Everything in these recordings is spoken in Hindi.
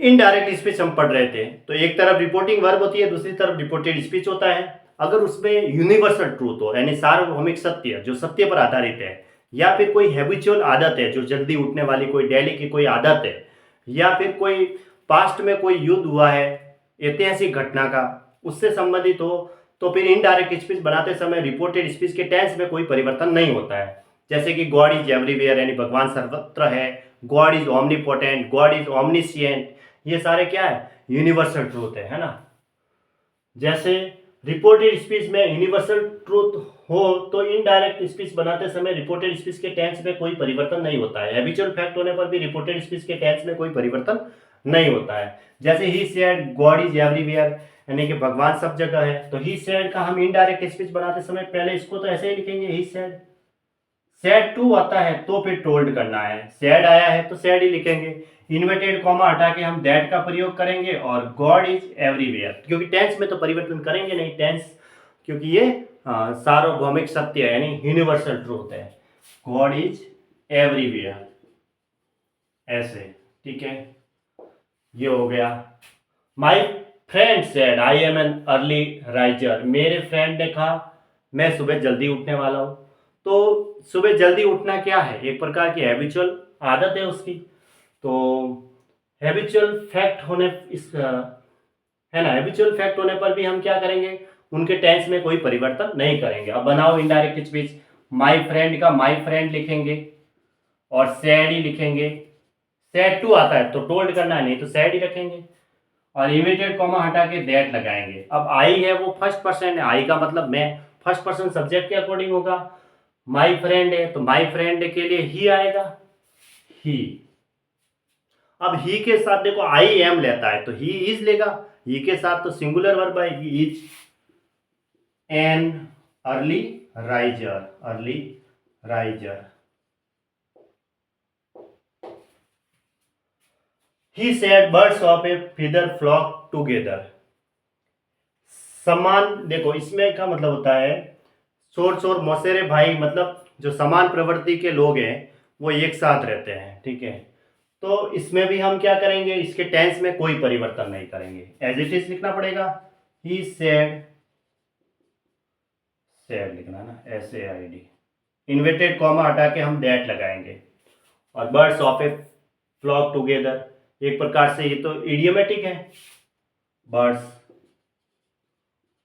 इनडायरेक्ट स्पीच हम पढ़ रहे थे, तो एक तरफ रिपोर्टिंग वर्ब होती है, दूसरी तरफ रिपोर्टेड स्पीच होता है। अगर उसमें यूनिवर्सल ट्रूथ हो, यानी सार्वभौमिक सत्य जो सत्य पर आधारित है, या फिर कोई हैबिचुअल आदत है जो जल्दी उठने वाली कोई डेली की कोई आदत है, या फिर कोई पास्ट में कोई युद्ध हुआ है ऐतिहासिक घटना का, उससे संबंधित हो, तो फिर इनडायरेक्ट स्पीच बनाते समय रिपोर्टेड स्पीच के टेंस में कोई परिवर्तन नहीं होता है। जैसे कि गॉड इज एवरीवेयर, यानी भगवान सर्वत्र है, God is omnipotent, God is omniscient, ये सारे क्या है, यूनिवर्सल ट्रूथ है ना। जैसे रिपोर्टेड स्पीच में यूनिवर्सल ट्रूथ हो, तो इनडायरेक्ट स्पीच बनाते समय रिपोर्टेड स्पीच के टेंस में कोई परिवर्तन नहीं होता है। हैबिचुअल फैक्ट होने पर भी रिपोर्टेड स्पीच के टेंस में कोई परिवर्तन नहीं होता है। जैसे he said God is everywhere, यानी कि भगवान सब जगह है, तो ही सेड का हम इनडायरेक्ट स्पीच बनाते समय पहले इसको तो ऐसे ही लिखेंगे, ही सेड। सेड टू आता है तो फिर टोल्ड करना है, सेड आया है तो सेड ही लिखेंगे। इन्वर्टेड कॉमा हटा के हम दैट का प्रयोग करेंगे, और गॉड इज एवरीवेयर, क्योंकि टेंस में तो परिवर्तन करेंगे नहीं, टेंस क्योंकि ये सार्वभौमिक सत्य है, यानी यूनिवर्सल ट्रूथ है। गॉड इज एवरीवेयर, ऐसे, ठीक है, ये हो गया। My friend said I am N early riser, मेरे फ्रेंड ने कहा मैं सुबह जल्दी उठने वाला हूँ। तो सुबह जल्दी उठना क्या है, एक प्रकार की हैबिचुअल आदत है उसकी। तो हैबिचुअल फैक्ट होने इस है ना, हैबिचुअल फैक्ट होने पर भी हम क्या करेंगे, उनके टेंस में कोई परिवर्तन नहीं करेंगे। अब बनाओ इनडायरेक्ट स्पीच, माई फ्रेंड का माई फ्रेंड लिखेंगे और सैड ही लिखेंगे। सैड टू आता है तो टोल्ड करना है, नहीं तो सैड ही रखेंगे, और इमिटेड कॉमा हटा के दैट लगाएंगे। अब आई है वो फर्स्ट पर्सन है, आई का मतलब मैं, फर्स्ट पर्सन सब्जेक्ट के अकॉर्डिंग होगा। माई फ्रेंड है तो माई फ्रेंड के लिए ही आएगा, ही। अब ही के साथ देखो आई एम लेता है तो ही इज लेगा, ही के साथ तो सिंगुलर वर्ब आएगी, is an early riser, early riser. He said birds of a feather flock together. समान, देखो इसमें क्या मतलब होता है, शोर शोर मौसेरे भाई, मतलब जो समान प्रवृत्ति के लोग हैं वो एक साथ रहते हैं, ठीक है। तो इसमें भी हम क्या करेंगे, इसके टेंस में कोई परिवर्तन नहीं करेंगे, एज इट इज लिखना पड़ेगा। ही सेड, सेड लिखना ना, S A I D. Inverted comma हटा के हम दैट लगाएंगे, और birds of a flock together, एक प्रकार से ये तो इडियोमेटिक है। Birds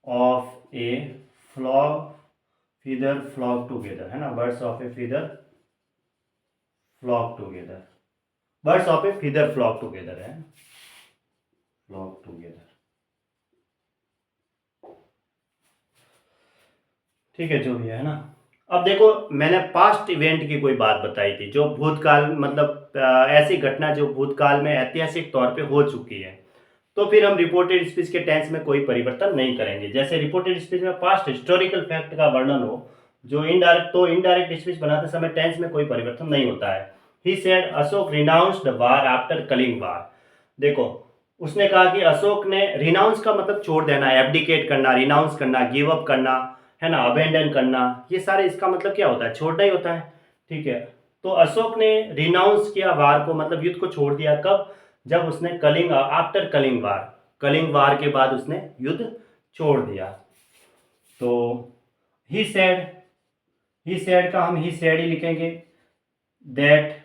of a flock feather flock together, है ना, birds of a feather flock together, birds of a feather flock together है, फ्लॉक टुगेदर, ठीक है, जो भी है ना। अब देखो मैंने पास्ट इवेंट की कोई बात बताई थी, जो भूतकाल, मतलब ऐसी घटना जो भूतकाल में ऐतिहासिक तौर पे हो चुकी है, तो फिर हम रिपोर्टेड स्पीच के टेंस में कोई परिवर्तन नहीं करेंगे। जैसे रिपोर्टेड स्पीच में पास्ट हिस्टोरिकल फैक्ट का वर्णन हो, जो इनडायरेक्ट, तो इनडायरेक्ट स्पीच बनाते समय टेंस में कोई परिवर्तन नहीं होता है। He said Ashok renounce the war after Kalinga war. देखो उसने कहा कि अशोक ने, रिनाउंस का मतलब छोड़ देना, एब्डिकेट करना, रिनाउंस करना, गिव अप करना, है ना, अबेंडन करना, ये सारे इसका मतलब क्या होता है, छोड़ना ही होता है, ठीक है। तो अशोक ने रिनाउंस किया वार को, मतलब युद्ध को छोड़ दिया, कब, जब उसने कलिंग, आफ्टर कलिंग वार, कलिंग वार के बाद उसने युद्ध छोड़ दिया। तो ही सेड, ही सेड का हम ही सेड ही लिखेंगे, दैट,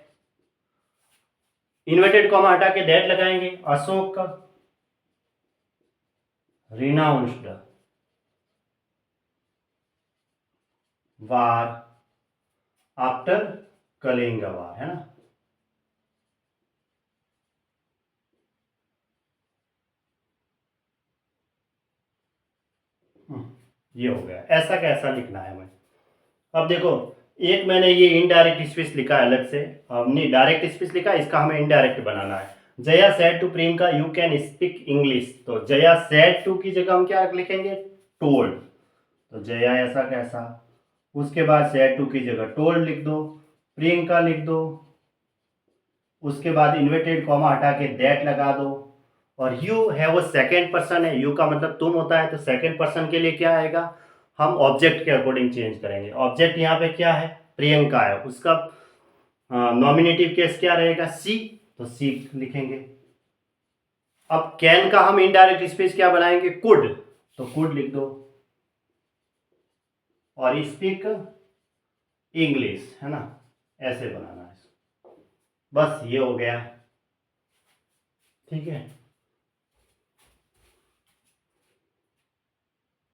इन्वर्टेड कॉमा हटा के दैट लगाएंगे, अशोक का रिनाउंस्ड वार आफ्टर कलिंग वार, है ना। ये हो गया, ऐसा कैसा लिखना है हमें। अब देखो एक मैंने ये इनडायरेक्ट स्पीच लिखा है अलग से, हमने डायरेक्ट स्पीच लिखा, इसका हमें इनडायरेक्ट बनाना है। Jaya said to Priyanka you can speak English, तो जया सेड टू की जगह हम क्या लिखेंगे, टोल्ड। तो जया ऐसा कैसा, उसके बाद सेड टू की जगह टोल्ड लिख दो, प्रियंका लिख दो, उसके बाद इन्वर्टेड कॉमा हटा के दैट लगा दो, और यू है वो सेकेंड पर्सन है, यू का मतलब तुम होता है, तो सेकेंड पर्सन के लिए क्या आएगा, हम ऑब्जेक्ट के अकॉर्डिंग चेंज करेंगे। ऑब्जेक्ट यहाँ पे क्या है, प्रियंका है, उसका नॉमिनेटिव केस क्या रहेगा, सी, तो सी लिखेंगे। अब कैन का हम इनडायरेक्ट स्पीच क्या बनाएंगे, कुड, तो कुड लिख दो, और स्पीक इंग्लिश, है ना, ऐसे बनाना है, बस ये हो गया, ठीक है।